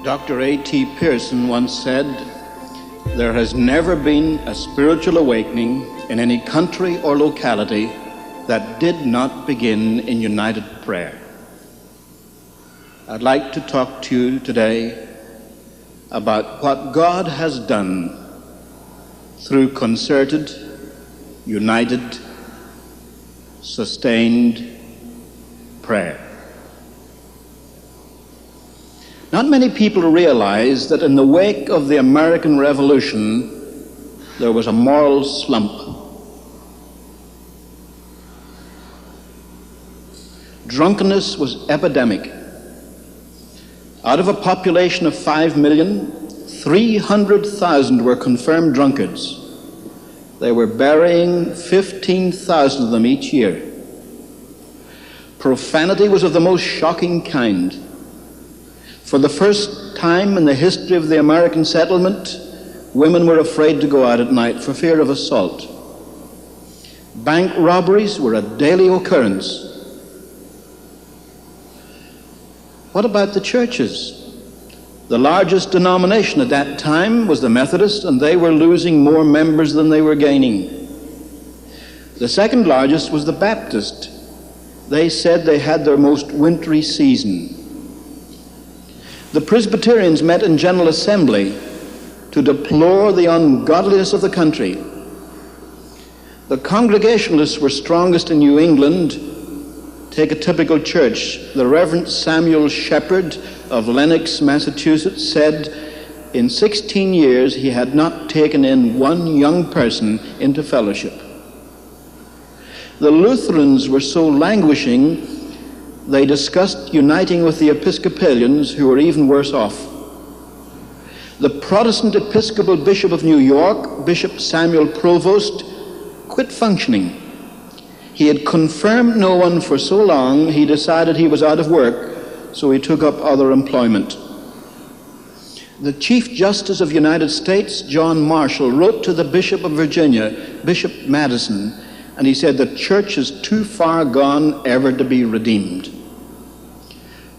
Dr. A.T. Pearson once said, "There has never been a spiritual awakening in any country or locality that did not begin in united prayer." I'd like to talk to you today about what God has done through concerted, united, sustained prayer. Not many people realize that in the wake of the American Revolution, there was a moral slump. Drunkenness was epidemic. Out of a population of 5 million, 300,000 were confirmed drunkards. They were burying 15,000 of them each year. Profanity was of the most shocking kind. For the first time in the history of the American settlement, women were afraid to go out at night for fear of assault. Bank robberies were a daily occurrence. What about the churches? The largest denomination at that time was the Methodist, and they were losing more members than they were gaining. The second largest was the Baptist. They said they had their most wintry season. The Presbyterians met in General Assembly to deplore the ungodliness of the country. The Congregationalists were strongest in New England. Take a typical church. The Reverend Samuel Shepherd of Lenox, Massachusetts, said in 16 years he had not taken in one young person into fellowship. The Lutherans were so languishing, they discussed uniting with the Episcopalians, who were even worse off. The Protestant Episcopal Bishop of New York, Bishop Samuel Provost, quit functioning. He had confirmed no one for so long, he decided he was out of work, so he took up other employment. The Chief Justice of the United States, John Marshall, wrote to the Bishop of Virginia, Bishop Madison, and he said, "The church is too far gone ever to be redeemed."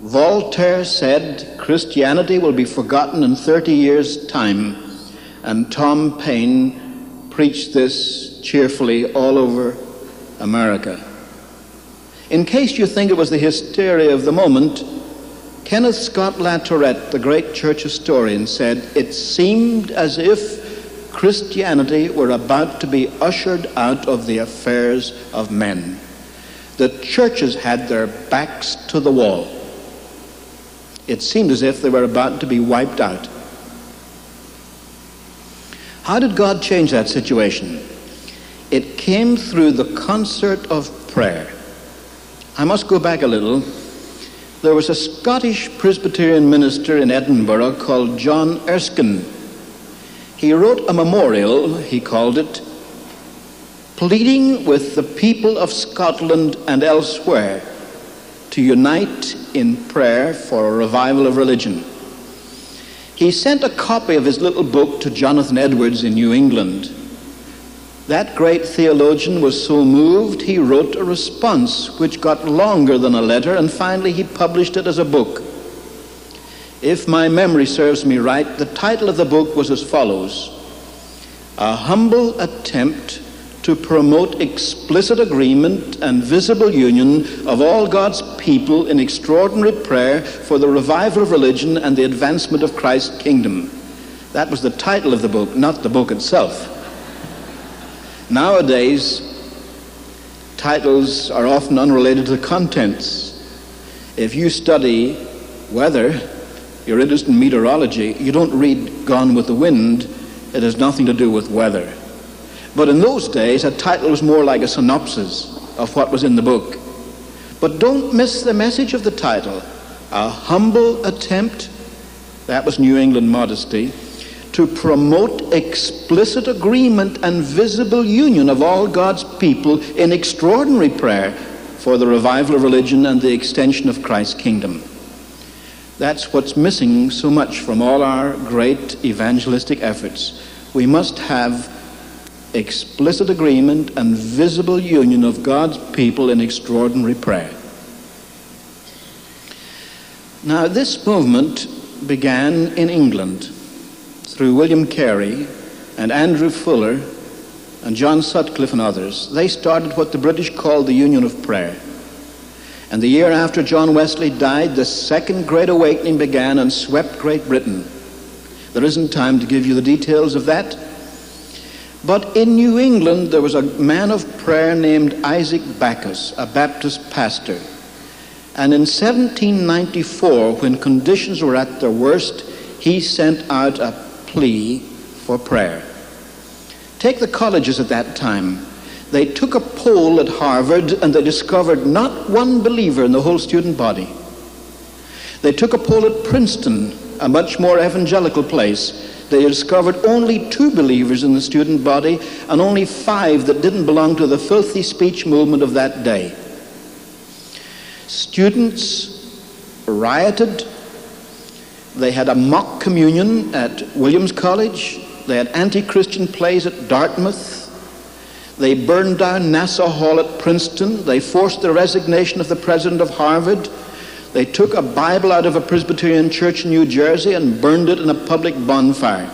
Voltaire said, "Christianity will be forgotten in 30 years' time," and Tom Paine preached this cheerfully all over America. In case you think it was the hysteria of the moment, Kenneth Scott Latourette, the great church historian, said, "It seemed as if Christianity were about to be ushered out of the affairs of men. The churches had their backs to the wall. It seemed as if they were about to be wiped out." How did God change that situation? It came through the concert of prayer. I must go back a little. There was a Scottish Presbyterian minister in Edinburgh called John Erskine. He wrote a memorial, he called it, pleading with the people of Scotland and elsewhere to unite in prayer for a revival of religion. He sent a copy of his little book to Jonathan Edwards in New England. That great theologian was so moved, he wrote a response which got longer than a letter, and finally he published it as a book. If my memory serves me right, the title of the book was as follows: "A humble attempt to promote explicit agreement and visible union of all God's people in extraordinary prayer for the revival of religion and the advancement of Christ's kingdom." That was the title of the book, not the book itself. Nowadays, titles are often unrelated to the contents. If you study weather, you're interested in meteorology, you don't read Gone with the Wind. It has nothing to do with weather. But in those days, a title was more like a synopsis of what was in the book. But don't miss the message of the title. A humble attempt, that was New England modesty, to promote explicit agreement and visible union of all God's people in extraordinary prayer for the revival of religion and the extension of Christ's kingdom. That's what's missing so much from all our great evangelistic efforts. We must have explicit agreement and visible union of God's people in extraordinary prayer. Now, this movement began in England through William Carey and Andrew Fuller and John Sutcliffe and others. They started what the British called the Union of Prayer. And the year after John Wesley died, the Second Great Awakening began and swept Great Britain. There isn't time to give you the details of that. But in New England, there was a man of prayer named Isaac Backus, a Baptist pastor. And in 1794, when conditions were at their worst, he sent out a plea for prayer. Take the colleges at that time. They took a poll at Harvard and they discovered not one believer in the whole student body. They took a poll at Princeton, a much more evangelical place. They discovered only 2 believers in the student body and only 5 that didn't belong to the filthy speech movement of that day. Students rioted. They had a mock communion at Williams College. They had anti-Christian plays at Dartmouth. They burned down Nassau Hall at Princeton. They forced the resignation of the president of Harvard. They took a Bible out of a Presbyterian church in New Jersey and burned it in a public bonfire.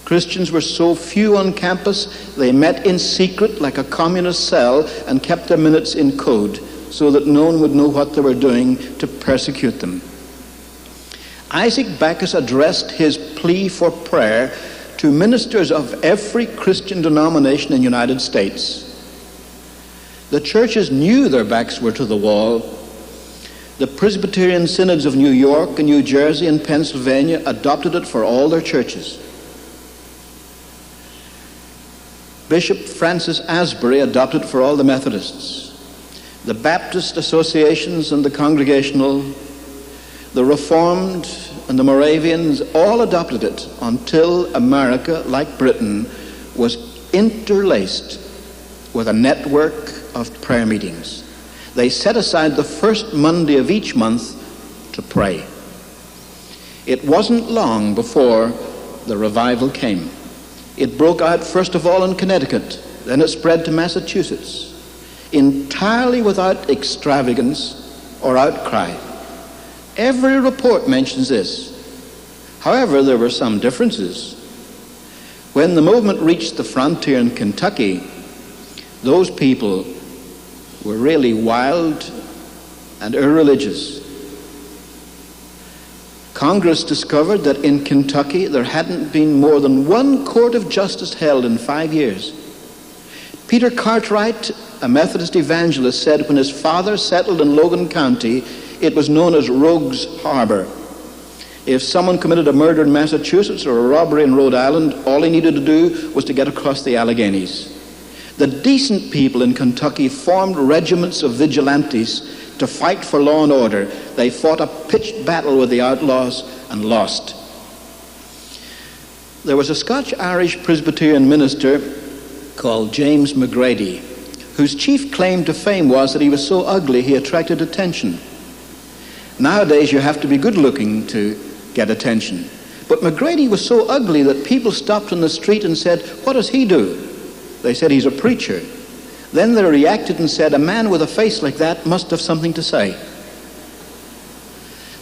Christians were so few on campus, they met in secret like a communist cell and kept their minutes in code so that no one would know what they were doing to persecute them. Isaac Backus addressed his plea for prayer to ministers of every Christian denomination in the United States. The churches knew their backs were to the wall. The Presbyterian synods of New York and New Jersey and Pennsylvania adopted it for all their churches. Bishop Francis Asbury adopted it for all the Methodists. The Baptist associations and the Congregational, the Reformed and the Moravians all adopted it until America, like Britain, was interlaced with a network of prayer meetings. They set aside the first Monday of each month to pray. It wasn't long before the revival came. It broke out first of all in Connecticut, then it spread to Massachusetts, entirely without extravagance or outcry. Every report mentions this. However, there were some differences. When the movement reached the frontier in Kentucky, those people were really wild and irreligious. Congress discovered that in Kentucky there hadn't been more than 1 court of justice held in 5 years. Peter Cartwright, a Methodist evangelist, said when his father settled in Logan County, it was known as Rogues Harbor. If someone committed a murder in Massachusetts or a robbery in Rhode Island, all he needed to do was to get across the Alleghenies. The decent people in Kentucky formed regiments of vigilantes to fight for law and order. They fought a pitched battle with the outlaws and lost. There was a Scotch-Irish Presbyterian minister called James McGrady, whose chief claim to fame was that he was so ugly he attracted attention. Nowadays you have to be good looking to get attention. But McGrady was so ugly that people stopped on the street and said, "What does he do?" They said, "He's a preacher." Then they reacted and said, "A man with a face like that must have something to say."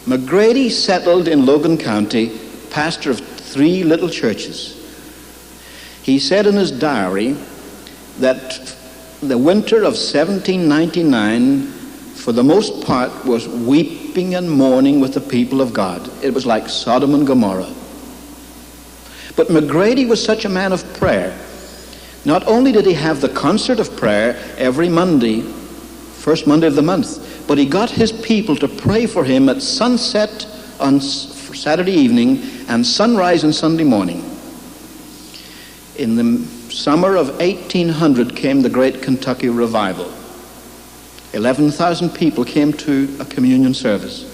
McGrady settled in Logan County, pastor of 3 little churches. He said in his diary that the winter of 1799, for the most part, was weeping and mourning with the people of God. It was like Sodom and Gomorrah. But McGrady was such a man of prayer. Not only did he have the concert of prayer every Monday, first Monday of the month, but he got his people to pray for him at sunset on Saturday evening and sunrise on Sunday morning. In the summer of 1800 came the Great Kentucky Revival. 11,000 people came to a communion service.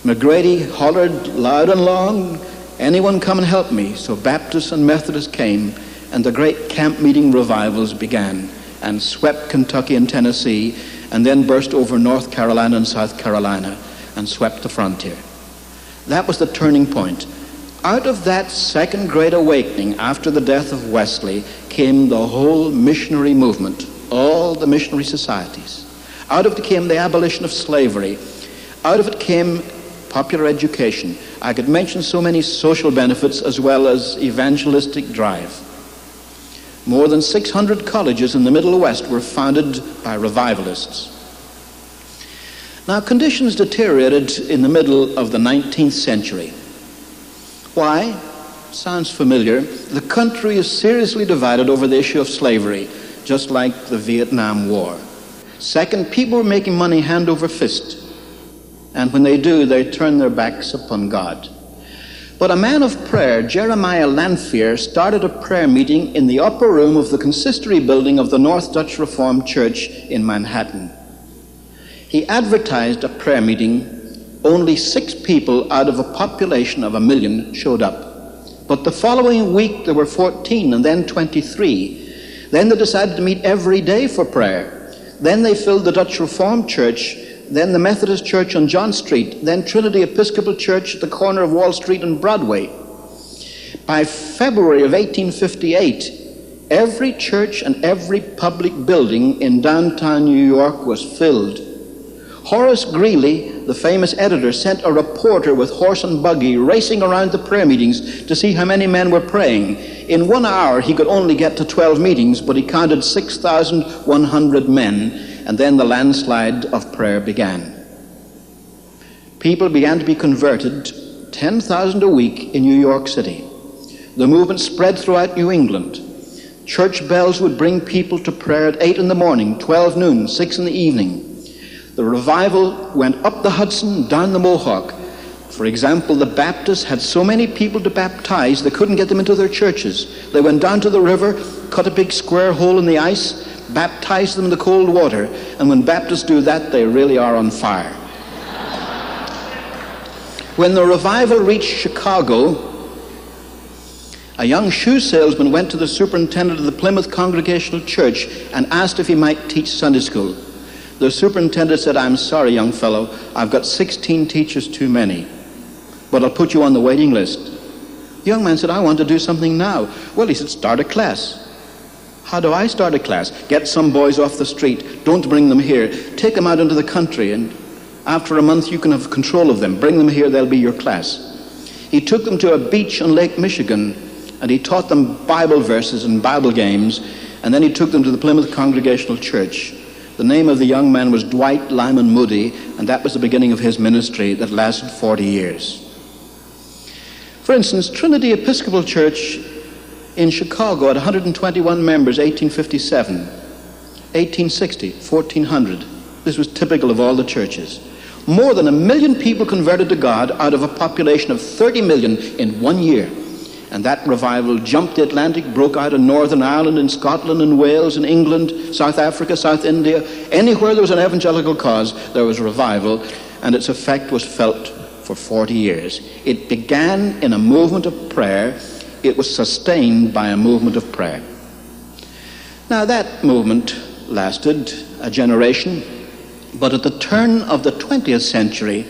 McGrady hollered loud and long, "Anyone come and help me?" So Baptists and Methodists came, and the great camp meeting revivals began and swept Kentucky and Tennessee, and then burst over North Carolina and South Carolina and swept the frontier. That was the turning point. Out of that Second Great Awakening after the death of Wesley came the whole missionary movement, all the missionary societies. Out of it came the abolition of slavery. Out of it came popular education. I could mention so many social benefits as well as evangelistic drive. More than 600 colleges in the Middle West were founded by revivalists. Now, conditions deteriorated in the middle of the 19th century. Why? Sounds familiar. The country is seriously divided over the issue of slavery, just like the Vietnam War. Second, people were making money hand over fist. And when they do, they turn their backs upon God. But a man of prayer, Jeremiah Lanphier, started a prayer meeting in the upper room of the consistory building of the North Dutch Reformed Church in Manhattan. He advertised a prayer meeting. Only 6 people out of a population of 1 million showed up. But the following week there were 14 and then 23. Then they decided to meet every day for prayer. Then they filled the Dutch Reformed Church, then the Methodist Church on John Street, then Trinity Episcopal Church at the corner of Wall Street and Broadway. By February of 1858, every church and every public building in downtown New York was filled. Horace Greeley, the famous editor, sent a reporter with horse and buggy racing around the prayer meetings to see how many men were praying. In 1 hour, he could only get to 12 meetings, but he counted 6,100 men, and then the landslide of prayer began. People began to be converted, 10,000 a week in New York City. The movement spread throughout New England. Church bells would bring people to prayer at 8 in the morning, 12 noon, 6 in the evening. The revival went up the Hudson, down the Mohawk. For example, the Baptists had so many people to baptize, they couldn't get them into their churches. They went down to the river, cut a big square hole in the ice, baptized them in the cold water. And when Baptists do that, they really are on fire. When the revival reached Chicago, a young shoe salesman went to the superintendent of the Plymouth Congregational Church and asked if he might teach Sunday school. The superintendent said, "I'm sorry, young fellow, I've got 16 teachers too many, but I'll put you on the waiting list." The young man said, "I want to do something now." Well, he said, "Start a class." "How do I start a class?" "Get some boys off the street. Don't bring them here. Take them out into the country, and after a month you can have control of them. Bring them here, they'll be your class." He took them to a beach on Lake Michigan, and he taught them Bible verses and Bible games, and then he took them to the Plymouth Congregational Church. The name of the young man was Dwight Lyman Moody, and that was the beginning of his ministry that lasted 40 years. For instance, Trinity Episcopal Church in Chicago had 121 members, 1857. 1860, 1,400. This was typical of all the churches. More than 1 million people converted to God out of a population of 30 million in 1 year. And that revival jumped the Atlantic, broke out in Northern Ireland, in Scotland, in Wales, in England, South Africa, South India. Anywhere there was an evangelical cause, there was revival, and its effect was felt for 40 years. It began in a movement of prayer. It was sustained by a movement of prayer. Now that movement lasted a generation, but at the turn of the 20th century,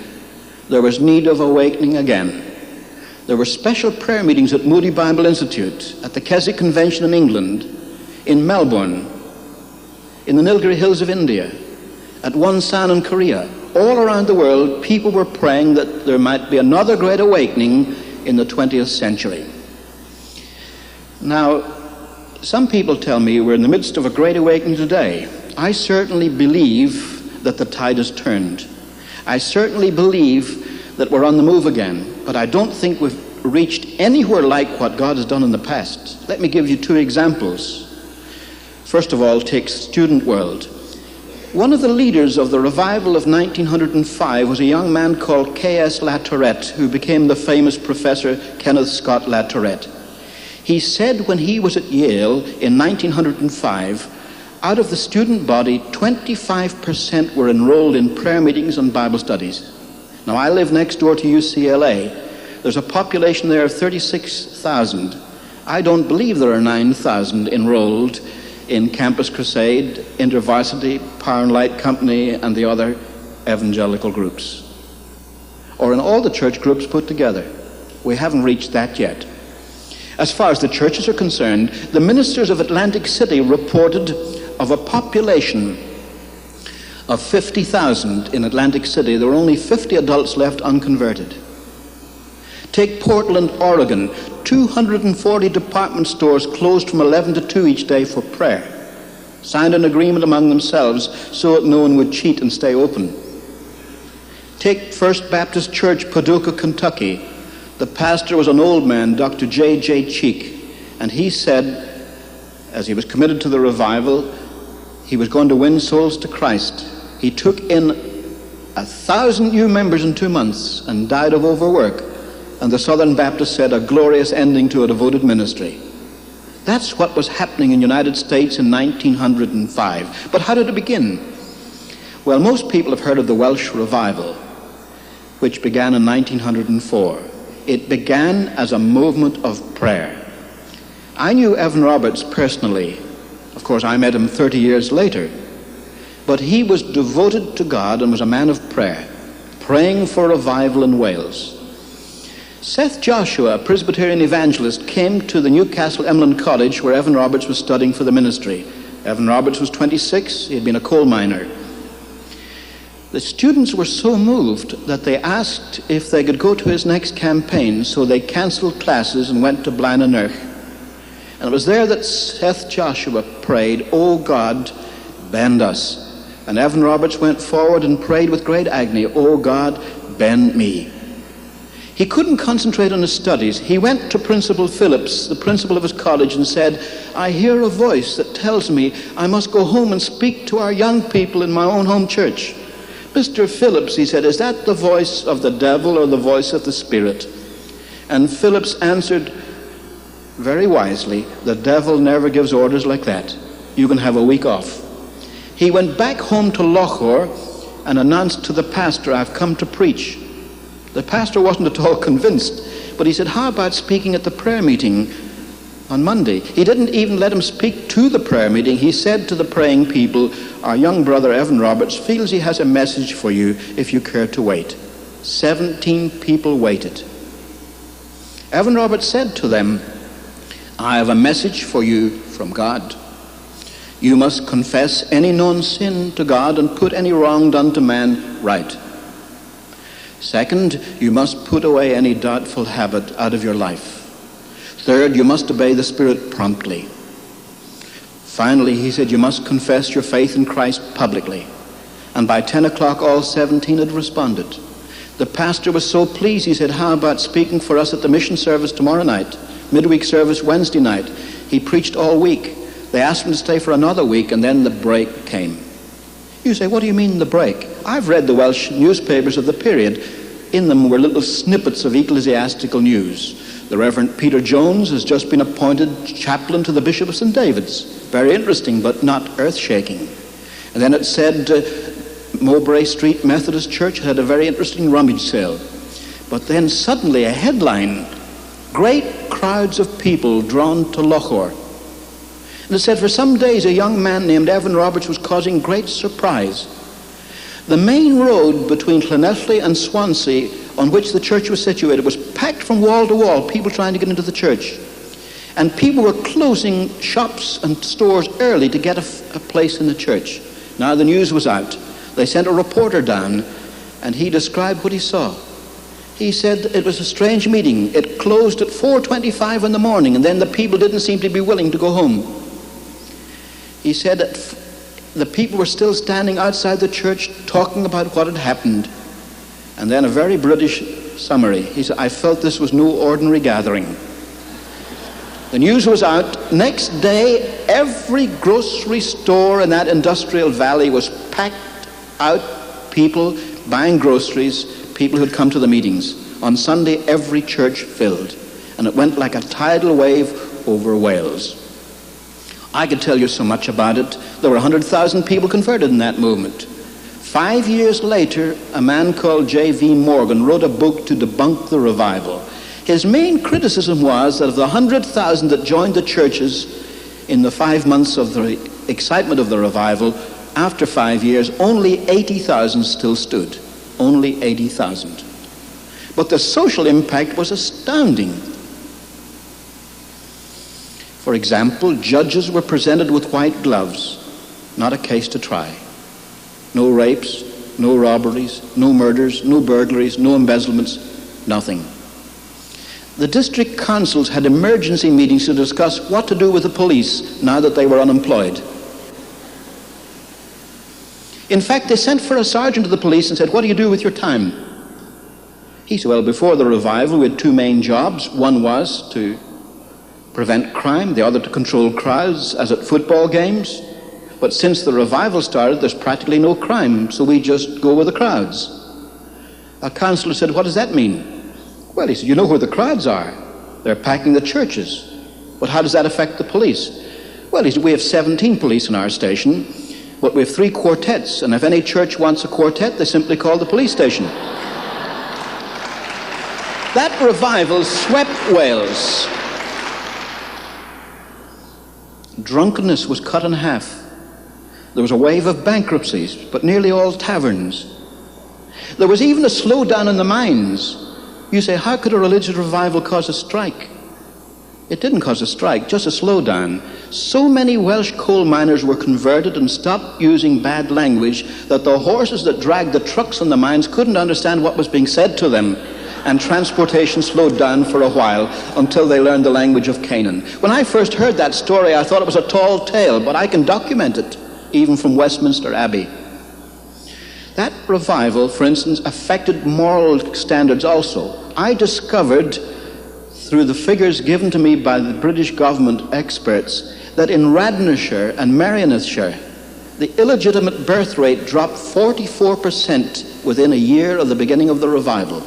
there was need of awakening again. There were special prayer meetings at Moody Bible Institute, at the Keswick Convention in England, in Melbourne, in the Nilgiri Hills of India, at Wonsan in Korea. All around the world, people were praying that there might be another great awakening in the 20th century. Now, some people tell me we're in the midst of a great awakening today. I certainly believe that the tide has turned. I certainly believe that we're on the move again, but I don't think we've reached anywhere like what God has done in the past. Let me give you 2 examples. First of all, take student world. One of the leaders of the revival of 1905 was a young man called K.S. Latourette, who became the famous Professor Kenneth Scott Latourette. He said when he was at Yale in 1905, out of the student body, 25% were enrolled in prayer meetings and Bible studies. Now, I live next door to UCLA. There's a population there of 36,000. I don't believe there are 9,000 enrolled in Campus Crusade, InterVarsity, Power and Light Company, and the other evangelical groups, or in all the church groups put together. We haven't reached that yet. As far as the churches are concerned, the ministers of Atlantic City reported of a population Of 50,000 in Atlantic City, there were only 50 adults left unconverted. Take Portland, Oregon. 240 department stores closed from 11 to 2 each day for prayer. Signed an agreement among themselves so that no one would cheat and stay open. Take First Baptist Church, Paducah, Kentucky. The pastor was an old man, Dr. J.J. Cheek, and he said, as he was committed to the revival, he was going to win souls to Christ. He took in 1,000 new members in 2 months and died of overwork. And the Southern Baptists said, a glorious ending to a devoted ministry. That's what was happening in the United States in 1905. But how did it begin? Well, most people have heard of the Welsh Revival, which began in 1904. It began as a movement of prayer. I knew Evan Roberts personally. Of course, I met him 30 years later. But he was devoted to God and was a man of prayer, praying for revival in Wales. Seth Joshua, a Presbyterian evangelist, came to the Newcastle Emlyn College where Evan Roberts was studying for the ministry. Evan Roberts was 26. He had been a coal miner. The students were so moved that they asked if they could go to his next campaign, so they canceled classes and went to Blaenau. And it was there that Seth Joshua prayed, "O God, bend us." And Evan Roberts went forward and prayed with great agony, "O God, bend me." He couldn't concentrate on his studies. He went to Principal Phillips, the principal of his college, and said, "I hear a voice that tells me I must go home and speak to our young people in my own home church." "Mr. Phillips," he said, "is that the voice of the devil or the voice of the Spirit?" And Phillips answered very wisely, "The devil never gives orders like that. You can have a week off." He went back home to Lochor and announced to the pastor, "I've come to preach." The pastor wasn't at all convinced, but he said, "How about speaking at the prayer meeting on Monday?" He didn't even let him speak to the prayer meeting. He said to the praying people, "Our young brother Evan Roberts feels he has a message for you if you care to wait." 17 people waited. Evan Roberts said to them, "I have a message for you from God. You must confess any known sin to God and put any wrong done to man right. Second, you must put away any doubtful habit out of your life. Third, you must obey the Spirit promptly. Finally," he said, "you must confess your faith in Christ publicly." And by 10 o'clock, all 17 had responded. The pastor was so pleased, he said, "How about speaking for us at the mission service tomorrow night, midweek service Wednesday night?" He preached all week. They asked him to stay for another week, and then the break came. You say, "What do you mean the break?" I've read the Welsh newspapers of the period. In them were little snippets of ecclesiastical news. The Reverend Peter Jones has just been appointed chaplain to the Bishop of St. David's. Very interesting, but not earth-shaking. And then it said Mowbray Street Methodist Church had a very interesting rummage sale. But then suddenly a headline, "Great crowds of people drawn to Lochor." And it said, for some days a young man named Evan Roberts was causing great surprise. The main road between Llanelli and Swansea, on which the church was situated, was packed from wall to wall, people trying to get into the church. And people were closing shops and stores early to get a place in the church. Now the news was out. They sent a reporter down, and he described what he saw. He said it was a strange meeting. It closed at 4:25 in the morning, and then the people didn't seem to be willing to go home. He said that the people were still standing outside the church talking about what had happened. And then a very British summary. He said, "I felt this was no ordinary gathering." The news was out. Next day, every grocery store in that industrial valley was packed out, people buying groceries, people who had come to the meetings. On Sunday, every church filled. And it went like a tidal wave over Wales. I could tell you so much about it. There were 100,000 people converted in that movement. 5 years later, a man called J.V. Morgan wrote a book to debunk the revival. His main criticism was that of the 100,000 that joined the churches in the 5 months of the excitement of the revival, after 5 years, only 80,000 still stood. Only 80,000. But the social impact was astounding. For example, judges were presented with white gloves, not a case to try. No rapes, no robberies, no murders, no burglaries, no embezzlements, nothing. The district councils had emergency meetings to discuss what to do with the police now that they were unemployed. In fact, they sent for a sergeant of the police and said, "What do you do with your time?" He said, "Well, before the revival, we had two main jobs. One was to prevent crime, the other to control crowds, as at football games. But since the revival started, there's practically no crime, so we just go with the crowds." A councillor said, "What does that mean?" Well, he said, "You know where the crowds are. They're packing the churches. But how does that affect the police?" Well, he said, "We have 17 police in our station, but we have 3 quartets, and if any church wants a quartet, they simply call the police station." That revival swept Wales. Drunkenness was cut in half. There was a wave of bankruptcies, but nearly all taverns. There was even a slowdown in the mines. You say, how could a religious revival cause a strike? It didn't cause a strike, just a slowdown. So many Welsh coal miners were converted and stopped using bad language that the horses that dragged the trucks in the mines couldn't understand what was being said to them. And transportation slowed down for a while until they learned the language of Canaan. When I first heard that story, I thought it was a tall tale, but I can document it, even from Westminster Abbey. That revival, for instance, affected moral standards also. I discovered, through the figures given to me by the British government experts, that in Radnorshire and Merionethshire, the illegitimate birth rate dropped 44% within a year of the beginning of the revival.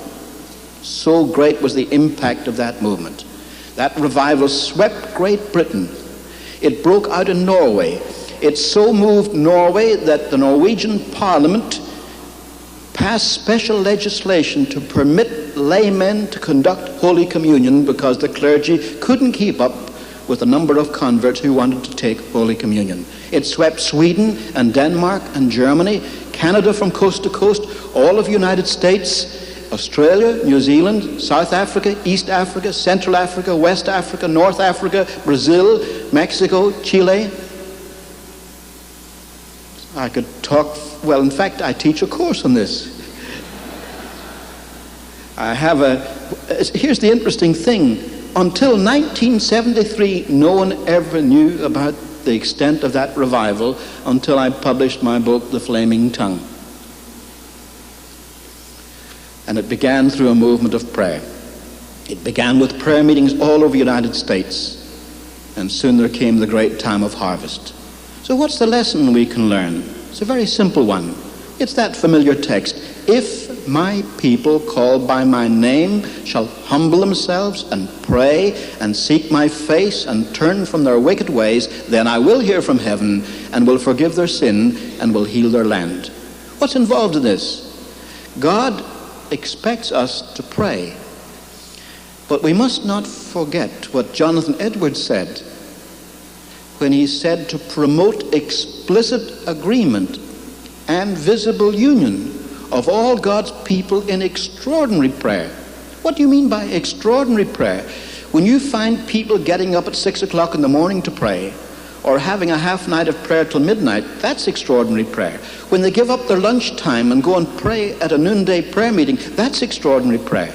So great was the impact of that movement. That revival swept Great Britain. It broke out in Norway. It so moved Norway that the Norwegian Parliament passed special legislation to permit laymen to conduct Holy Communion because the clergy couldn't keep up with the number of converts who wanted to take Holy Communion. It swept Sweden and Denmark and Germany, Canada from coast to coast, all of the United States, Australia, New Zealand, South Africa, East Africa, Central Africa, West Africa, North Africa, Brazil, Mexico, Chile. I could talk, well, in fact, I teach a course on this. Here's the interesting thing. Until 1973, no one ever knew about the extent of that revival until I published my book, The Flaming Tongue. And it began through a movement of prayer. It began with prayer meetings all over the United States. And soon there came the great time of harvest. So what's the lesson we can learn? It's a very simple one. It's that familiar text. If my people called by my name shall humble themselves and pray and seek my face and turn from their wicked ways, then I will hear from heaven and will forgive their sin and will heal their land. What's involved in this? God expects us to pray. But we must not forget what Jonathan Edwards said when he said to promote explicit agreement and visible union of all God's people in extraordinary prayer. What do you mean by extraordinary prayer? When you find people getting up at 6 o'clock in the morning to pray, or having a half night of prayer till midnight, that's extraordinary prayer. When they give up their lunch time and go and pray at a noonday prayer meeting, that's extraordinary prayer.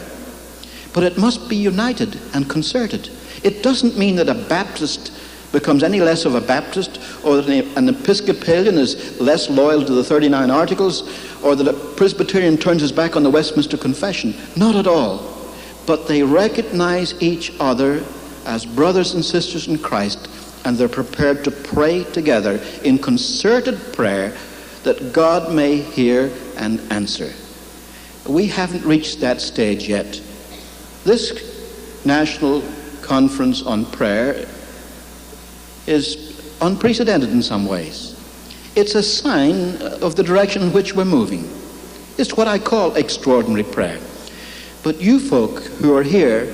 But it must be united and concerted. It doesn't mean that a Baptist becomes any less of a Baptist, or that an Episcopalian is less loyal to the 39 Articles, or that a Presbyterian turns his back on the Westminster Confession. Not at all. But they recognize each other as brothers and sisters in Christ, and they're prepared to pray together in concerted prayer that God may hear and answer. We haven't reached that stage yet. This National Conference on Prayer is unprecedented in some ways. It's a sign of the direction in which we're moving. It's what I call extraordinary prayer. But you folk who are here,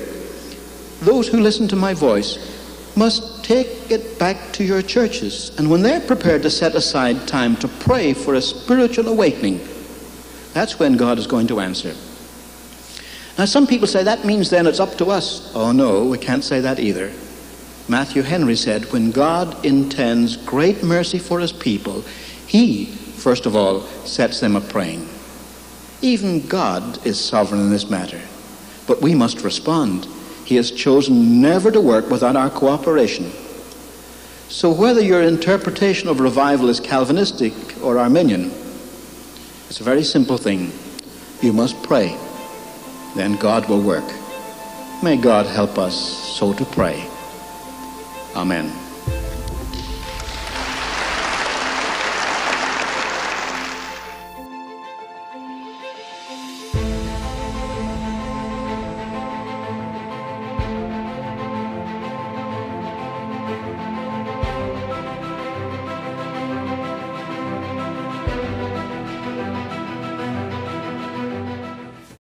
those who listen to my voice, must take it back to your churches. And when they're prepared to set aside time to pray for a spiritual awakening, that's when God is going to answer. Now, some people say that means then it's up to us. Oh no, we can't say that either. Matthew Henry said, when God intends great mercy for his people, he first of all, sets them a-praying. Even God is sovereign in this matter, but we must respond. He has chosen never to work without our cooperation. So whether your interpretation of revival is Calvinistic or Arminian, it's a very simple thing. You must pray, then God will work. May God help us so to pray. Amen.